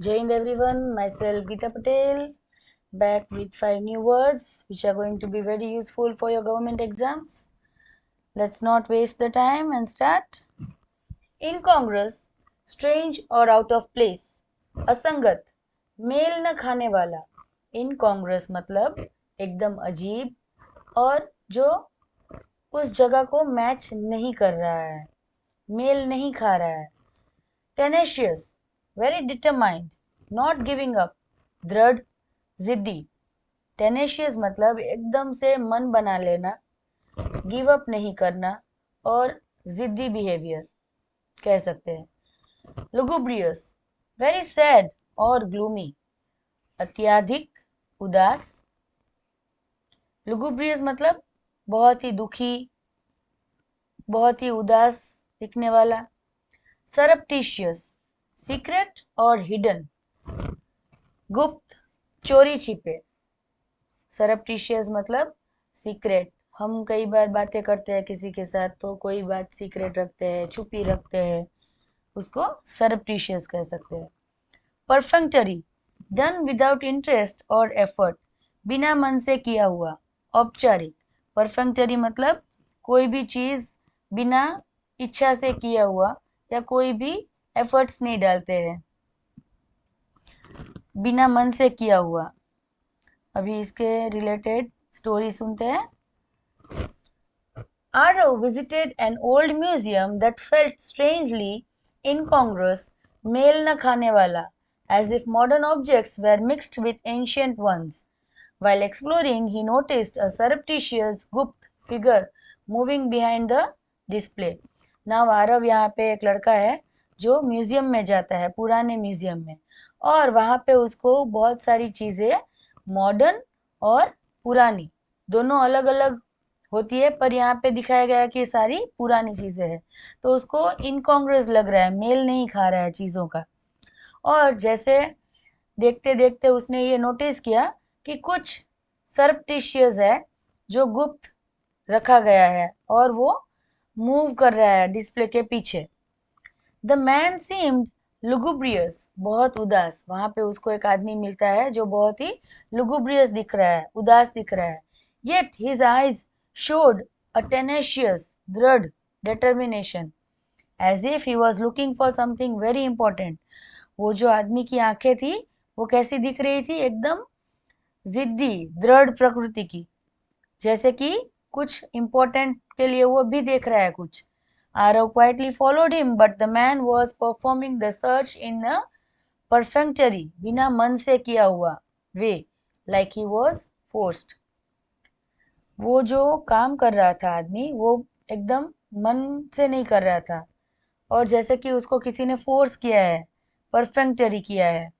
Jai Hind everyone, myself Geeta Patel, back with 5 new words which are going to be very useful for your government exams. Let's not waste the time and start. Incongruous, strange or out of place. असंगत, mail न खाने वाला. Incongruous मतलब एकदम अजीब और जो उस जगह को मैच नहीं कर रहा है, मेल नहीं खा रहा है. Tenacious, very determined, not giving up, दृढ़, जिद्दी. Tenacious मतलब एकदम से मन बना लेना, गिव अप नहीं करना और जिद्दी बिहेवियर कह सकते हैं. Lugubrious, very sad और gloomy, अत्यधिक उदास. Lugubrious मतलब बहुत ही दुखी, बहुत ही उदास दिखने वाला. Surreptitious, सीक्रेट और हिडन, गुप्त, चोरी छिपे. सरप्टिशियस मतलब सीक्रेट. हम कई बार बातें करते हैं किसी के साथ तो कोई बात सीक्रेट रखते हैं, छुपी रखते हैं, उसको सरप्टिशियस कह सकते हैं. परफेक्टरी, डन विदाउट इंटरेस्ट और एफर्ट, बिना मन से किया हुआ. औपचारिक, परफेक्टरी मतलब कोई भी चीज बिना इच्छा से किया हुआ या कोई भी एफर्ट्स नहीं डालते हैं, बिना मन से किया हुआ. अभी इसके रिलेटेड स्टोरी सुनते हैं. Arav visited an old museum that felt strangely incongruous, मेल न खाने वाला, as if modern objects were mixed with ancient ones. While exploring, he noticed a surreptitious गुप्त figure moving behind the display. Now Aarav यहाँ पे एक लड़का है जो म्यूजियम में जाता है, पुराने म्यूजियम में, और वहाँ पे उसको बहुत सारी चीजें मॉडर्न और पुरानी दोनों अलग अलग होती है, पर यहाँ पे दिखाया गया कि सारी पुरानी चीजें हैं. तो उसको इनकॉन्ग्रेस लग रहा है, मेल नहीं खा रहा है चीजों का. और जैसे देखते देखते उसने ये नोटिस किया कि कुछ सरप्टिशियस है जो गुप्त रखा गया है और वो मूव कर रहा है डिस्प्ले के पीछे. द मैन सीम्ड लुगुब्रियस, बहुत उदास. वहां पे उसको एक आदमी मिलता है जो बहुत ही लुगुब्रियस दिख रहा है, उदास दिख रहा है. Yet his eyes showed a tenacious, दृढ़ determination, as if he was looking for something very important. वो जो आदमी की आंखें थी वो कैसी दिख रही थी, एकदम जिद्दी, दृढ़ प्रकृति की, जैसे कि कुछ इंपॉर्टेंट के लिए वो भी देख रहा है कुछ. Arav quietly followed him, but the man was performing the search in a perfunctory, बिना मन से किया हुआ way, like he was forced. वो जो काम कर रहा था आदमी वो एकदम मन से नहीं कर रहा था और जैसे कि उसको किसी ने फोर्स किया है, परफेक्टरी किया है,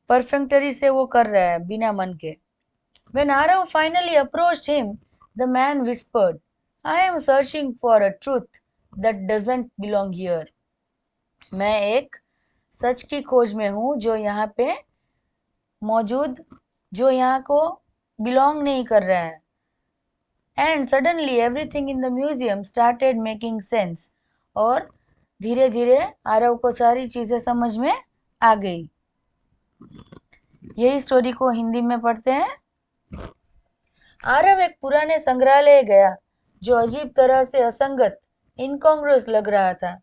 परफेक्टरी से वो कर रहा है बिना मन के. When Arav finally approached him, the man whispered, I am searching for a truth that doesn't belong here. मैं एक सच की खोज में हूँ जो यहाँ पे मौजूद, जो यहाँ को बिलोंग नहीं कर रहा है. And suddenly everything in the museum started making sense. और धीरे धीरे आरव को सारी चीजें समझ में आ गई. यही स्टोरी को हिंदी में पढ़ते हैं. आरव एक पुराने संग्रहालय गया जो अजीब तरह से असंगत, इनकॉन्ग्रुअस लग रहा था,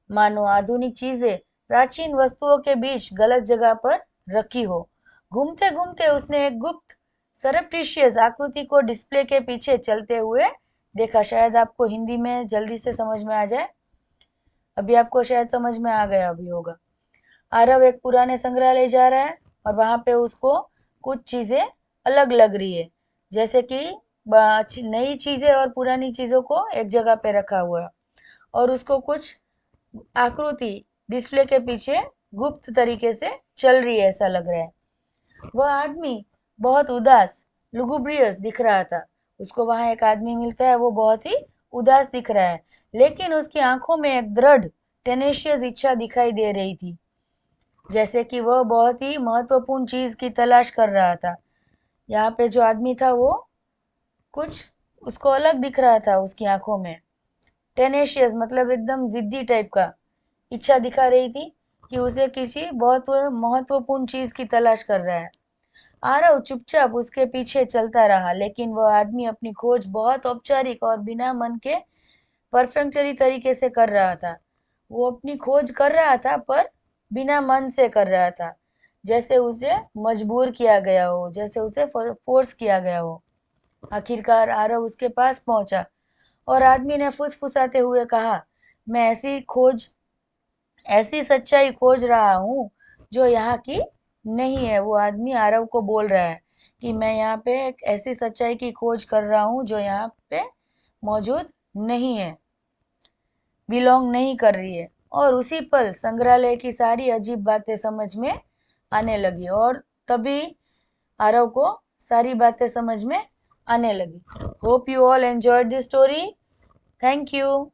मानो आधुनिक चीजें प्राचीन वस्तुओं के बीच गलत जगह पर रखी हो. घूमते घूमते उसने एक गुप्त सरप्टिशियस आकृति को डिस्प्ले के पीछे चलते हुए देखा. शायद आपको हिंदी में जल्दी से समझ में आ जाए. अभी आपको शायद समझ में आ गया भी होगा. आरव एक पुराने संग्रहालय जा रहा है और वहां पे उसको कुछ चीजें अलग लग रही है, जैसे कि नई चीजें और पुरानी चीजों को एक जगह पे रखा हुआ है और उसको कुछ आकृति डिस्प्ले के पीछे गुप्त तरीके से चल रही है, ऐसा लग रहा है. वह आदमी बहुत उदास, लुगुब्रियस दिख रहा था. उसको वहां एक आदमी मिलता है, वो बहुत ही उदास दिख रहा है, लेकिन उसकी आंखों में एक दृढ़ टेनेशियस इच्छा दिखाई दे रही थी, जैसे कि वह बहुत ही महत्वपूर्ण चीज की तलाश कर रहा था. यहाँ पे जो आदमी था वो कुछ उसको अलग दिख रहा था उसकी आंखों में. टेनेशियस मतलब एकदम जिद्दी टाइप का, इच्छा दिखा रही थी कि उसे किसी बहुत महत्वपूर्ण चीज की तलाश कर रहा है। आरव चुपचाप उसके पीछे चलता रहा, लेकिन वह आदमी अपनी खोज बहुत औपचारिक और बिना मन के परफेक्टरी तरीके से कर रहा था। वो अपनी खोज कर रहा था पर बिना मन से कर रहा था, जैसे उसे मजबूर किया गया हो, जैसे उसे फोर्स किया गया हो। आखिरकार आरव उसके पास पहुंचा और आदमी ने फुसफुसाते हुए कहा, मैं ऐसी सच्चाई खोज रहा हूँ जो यहाँ की नहीं है। वो आदमी आरव को बोल रहा है कि मैं यहाँ पे एक ऐसी सच्चाई की खोज कर रहा हूँ जो यहाँ पे मौजूद नहीं है, बिलोंग नहीं कर रही है। और उसी पल संग्रहालय की सारी अजीब बातें समझ में आने लगी और तभी आरव को सारी बातें समझ में आने लगी। Hope you all enjoyed this story. Thank you.